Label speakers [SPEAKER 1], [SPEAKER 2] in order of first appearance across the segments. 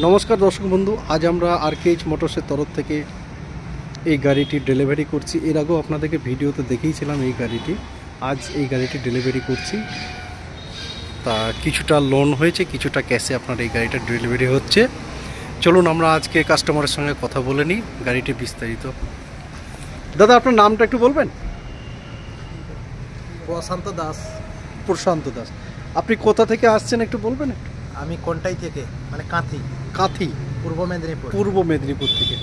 [SPEAKER 1] नमस्कार दर्शक बंधु आज আমরা आरकेएच मोटर्सের तरफ থেকে এই গাড়িটি ডেলিভারি করছি। এর আগেও আপনাদেরকে ভিডিওতে দেখিয়েছিলাম এই গাড়িটি। আজ এই গাড়িটি ডেলিভারি করছি। তা কিছুটা লোন হয়েছে, কিছুটা ক্যাশে আপনার এই গাড়িটা ডেলিভারি হচ্ছে। চলুন আমরা আজকে কাস্টমারের সঙ্গে কথা বলে নিই গাড়িটি বিস্তারিত। দাদা আপনার নামটা একটু বলবেন?
[SPEAKER 2] প্রশান্ত দাস।
[SPEAKER 1] প্রশান্ত দাস, আপনি কোথা থেকে আসছেন একটু বলবেন?
[SPEAKER 2] আমি কোনটাই থেকে, মানে কাঁথি।
[SPEAKER 1] কাঁথি,
[SPEAKER 2] পূর্ব মেদিনীপুর।
[SPEAKER 1] পূর্ব মেদিনীপুর থেকে।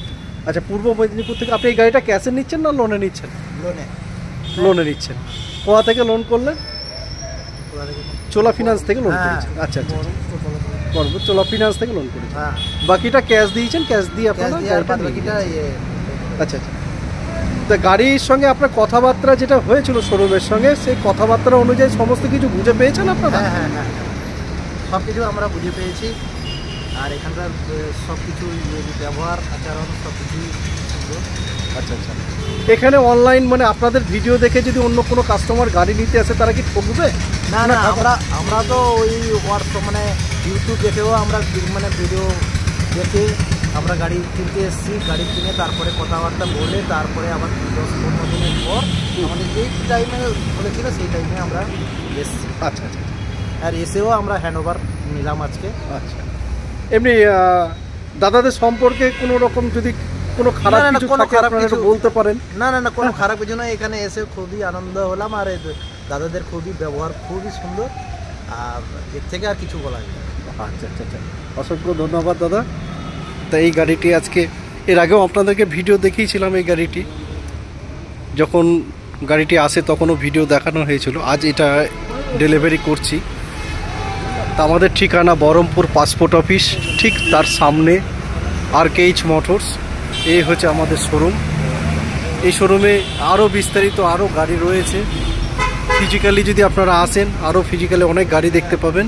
[SPEAKER 1] আচ্ছা, পূর্ব মেদিনীপুর থেকে আপনি এই গাড়িটা ক্যাশে নিচ্ছেন না লোনে নিচ্ছেন?
[SPEAKER 2] লোনে।
[SPEAKER 1] লোনে নিচ্ছেন। কোথা থেকে লোন করলেন? চোলা ফিনান্স থেকে লোন করেছেন। আচ্ছা আচ্ছা, চোলা ফিনান্স থেকে লোন করেছেন। বাকিটা ক্যাশ দিয়েছেন? ক্যাশ দিয়ে আপনারা
[SPEAKER 2] বাকিটা
[SPEAKER 1] আচ্ছা আচ্ছা। তা গাড়ির সঙ্গে আপনার কথাবার্তা যেটা হয়েছিল শোরুমের সঙ্গে, সেই কথাবার্তা অনুযায়ী সমস্ত কিছু বুঝে পেয়েছেন আপনারা?
[SPEAKER 2] হ্যাঁ হ্যাঁ হ্যাঁ, সব কিছু আমরা বুঝে পেয়েছি। আর এখানকার সব কিছু ব্যবহার আচরণ সব কিছুই সুন্দর।
[SPEAKER 1] আচ্ছা আচ্ছা। এখানে অনলাইন মানে আপনাদের ভিডিও দেখে যদি অন্য কোনো কাস্টমার গাড়ি নিতে আসে তারা কি ঠকবে?
[SPEAKER 2] না না, আমরা তো ওই হোয়াটসঅ্যাপ মানে ইউটিউব দেখেও আমরা মানে ভিডিও দেখে আমরা গাড়ি কিনতে এসেছি। গাড়ি কিনে তারপরে কথাবার্তা বলে তারপরে আবার 10-15 দিনের পর আমাদের যেই টাইমে বলেছিল সেই টাইমে আমরা এসেছি।
[SPEAKER 1] আচ্ছা আচ্ছা।
[SPEAKER 2] আর এসেও আমরা হ্যান্ডওভার নিলাম আজকে।
[SPEAKER 1] আচ্ছা, এমনি দাদাদের সম্পর্কে কোনো রকম যদি কোনো খারাপ কিছু বলতে পারেন?
[SPEAKER 2] না না না, কোনো খারাপ কিছু নয়। এখানে এসে খুবই আনন্দ হলাম। আর দাদাদের খুবই ব্যবহার খুবই সুন্দর। আর এর থেকে আর কিছু বলা যায়।
[SPEAKER 1] আচ্ছা আচ্ছা আচ্ছা, অসংখ্য ধন্যবাদ দাদা। তা এই গাড়িটি আজকে এর আগেও আপনাদেরকে ভিডিও দেখিয়েছিলাম। এই গাড়িটি যখন গাড়িটি আসে তখনও ভিডিও দেখানো হয়েছিল। আজ এটা ডেলিভারি করছি। তা আমাদের ঠিকানা বহরমপুর পাসপোর্ট অফিস, ঠিক তার সামনে আরকেএইচ মোটরস। এই হচ্ছে আমাদের শোরুম। এই শোরুমে আরও বিস্তারিত আরও গাড়ি রয়েছে। ফিজিক্যালি যদি আপনারা আসেন আরও ফিজিক্যালি অনেক গাড়ি দেখতে পাবেন।